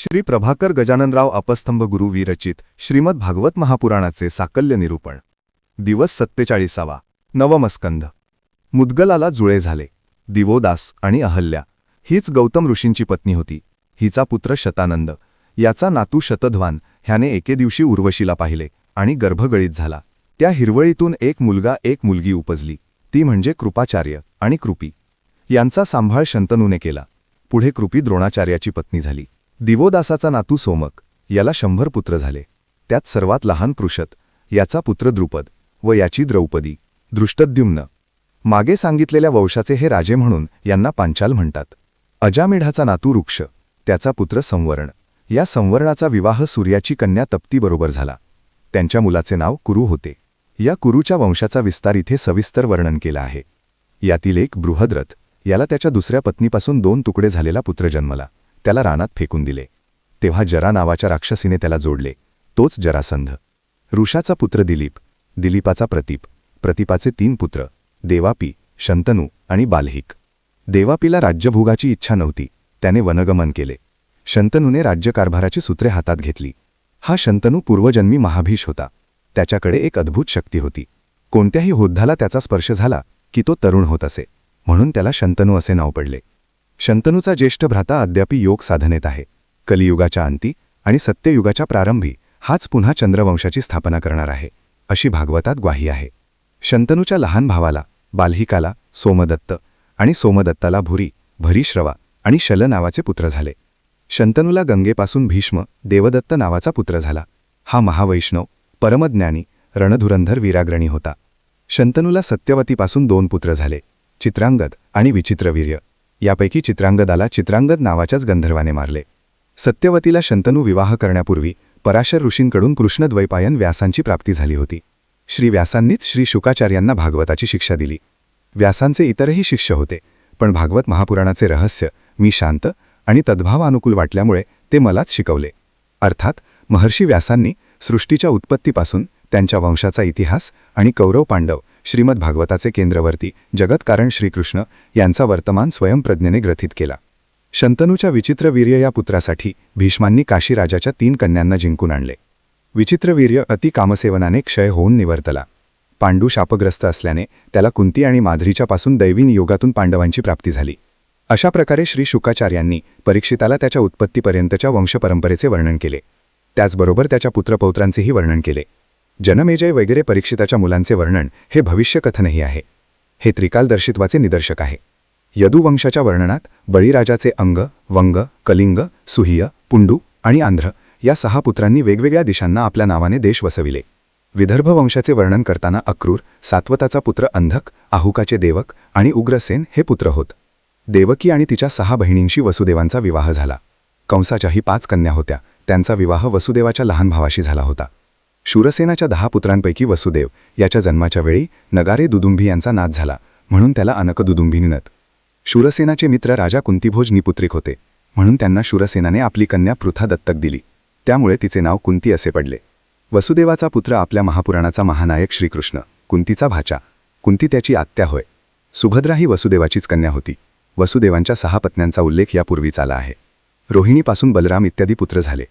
श्री प्रभाकर गजाननराव अपस्तंभ गुरु विरचित श्रीमद भागवत महापुराणाचे साकल्य निरूपण. दिवस 47. नवमस्कंध. मुद्गलाला जुळे झाले. दिवोदास आणि अहल्या हीच गौतम ऋषींची पत्नी होती. हिचा पुत्र शतानंद, याचा नातू शतध्वान ह्याने एके दिवशी उर्वशीला पाहिले आणि गर्भगळीत झाला. त्या हिरवळीतून एक मुलगा एक मुलगी उपजली, ती म्हणजे कृपाचार्य आणि कृपी. यांचा सांभाळ शंतनूने केला. पुढे कृपी द्रोणाचार्याची पत्नी झाली. दिवोदासाचा नातू सोमक, याला 100 पुत्र झाले. त्यात सर्वात लहान पृषत, याचा पुत्र द्रुपद व याची द्रौपदी. दृष्टद्युम्न मागे सांगितलेल्या वंशाचे हे राजे म्हणून यांना पांचाल म्हणतात. अजामेढाचा नातू वृक्ष, त्याचा पुत्र संवर्ण. या संवरणाचा विवाह सूर्याची कन्या तप्तीबरोबर झाला. त्यांच्या मुलाचे नाव कुरु होते. या कुरुच्या वंशाचा विस्तार इथे सविस्तर वर्णन केला आहे. यातील एक बृहद्रथ, याला त्याच्या दुसऱ्या पत्नीपासून 2 तुकडे झालेला पुत्र जन्मला. त्याला रानात फेकून दिले. तेव्हा जरा नावाच्या राक्षसीने त्याला जोडले, तोच जरासंध. ऋषाचा पुत्र दिलीप, दिलीपाचा प्रतीप, प्रतीपाचे 3 पुत्र देवापी, शंतनू आणि बाल्हिक. देवापीला राज्यभोगाची इच्छा नव्हती, त्याने वनगमन केले. शंतनूने राज्यकारभाराची सूत्रे हातात घेतली. हा शंतनू पूर्वजन्मी महाभीष होता. त्याच्याकडे एक अद्भुत शक्ती होती. कोणत्याही होद्धाला त्याचा स्पर्श झाला की तो तरुण होत असे, म्हणून त्याला शंतनू असे नाव पडले. शंतनूचा ज्येष्ठ भ्राता अद्यापि योग साधनेत आहे. कलियुगाच्या अंती आणि सत्ययुगाच्या प्रारंभी हाच पुन्हा चंद्रवंशाची स्थापना करणार आहे, अशी भागवतात ग्वाही आहे. शंतनूच्या लहान भावाला बाल्हिकाला सोमदत्त आणि सोमदत्ताला भूरी, भरीश्रवा आणि शल नावाचे पुत्र झाले. शंतनूला गंगेपासून भीष्म, देवदत्त नावाचा पुत्र झाला. हा महावैष्णव, परमज्ञानी, रणधुरंधर वीराग्रणी होता. शंतनूला सत्यवतीपासून 2 पुत्र झाले, चित्रांगद आणि विचित्रवीर्य. यापैकी चित्रांगदाला चित्रांगद नावाच्याच गंधर्वाने मारले. सत्यवतीला शंतनू विवाह करण्यापूर्वी पराशर ऋषींकडून कृष्णद्वैपायन व्यासांची प्राप्ती झाली होती. श्री व्यासांनीच श्री शुकाचार्यांना भागवताची शिक्षा दिली. व्यासांचे इतरही शिष्य होते, पण भागवत महापुराणाचे रहस्य मी शांत आणि तद्भावानुकूल वाटल्यामुळे ते मलाच शिकवले. अर्थात महर्षी व्यासांनी सृष्टीच्या उत्पत्तीपासून त्यांच्या वंशाचा इतिहास आणि कौरव पांडव श्रीमद भागवताचे केंद्रवर्ती जगतकारण श्रीकृष्ण यांचा वर्तमान स्वयंप्रज्ञेने ग्रथित केला. शंतनूच्या विचित्रवीर्य या पुत्रासाठी भीष्मांनी काशीराजाच्या 3 कन्यांना जिंकून आणले. विचित्रवीर्य अति कामसेवनाने क्षय होऊन निवर्तला. पांडू शापग्रस्त असल्याने त्याला कुंती आणि माधरीच्यापासून दैवी नियोगातून पांडवांची प्राप्ती झाली. अशा प्रकारे श्री शुकाचार्यांनी परीक्षिताला त्याच्या उत्पत्तीपर्यंतच्या वंशपरंपरेचे वर्णन केले. त्याचबरोबर त्याच्या पुत्रपौत्रांचेही वर्णन केले. जनमेजय वगैरे परीक्षिताच्या मुलांचे वर्णन हे भविष्यकथनही आहे. हे त्रिकालदर्शित्वाचे निदर्शक आहे. यदुवंशाच्या वर्णनात बळीराजाचे अंग, वंग, कलिंग, सुहिय, पुंडू आणि आंध्र या 6 पुत्रांनी वेगवेगळ्या दिशांना आपल्या नावाने देश वसविले. विदर्भ वंशाचे वर्णन करताना अक्रूर, सात्वताचा पुत्र अंधक, आहुकाचे देवक आणि उग्रसेन हे पुत्र होत. देवकी आणि तिच्या 6 बहिणींशी वसुदेवांचा विवाह झाला. कंसाच्याही 5 कन्या होत्या. त्यांचा विवाह वसुदेवाच्या लहान भावाशी झाला होता. शूरसेनाच्या 10 पुत्रांपैकी वसुदेव याच्या जन्माच्या वेळी नगारे दुदुंभी यांचा नाद झाला, म्हणून त्याला अनकदुदुंभी निनत. शूरसेनाचे मित्र राजा कुंतीभोज निपुत्रिक होते, म्हणून त्यांना शूरसेनाने आपली कन्या पृथा दत्तक दिली. त्यामुळे तिचे नाव कुंती असे पडले. वसुदेवाचा पुत्र आपल्या महापुराणाचा महानायक श्रीकृष्ण, कुंतीचा भाचा. कुंती त्याची आत्या होय. सुभद्रा ही वसुदेवाचीच कन्या होती. वसुदेवांच्या 6 पत्न्यांचा उल्लेख यापूर्वीच आला आहे. रोहिणीपासून बलराम इत्यादी पुत्र झाले.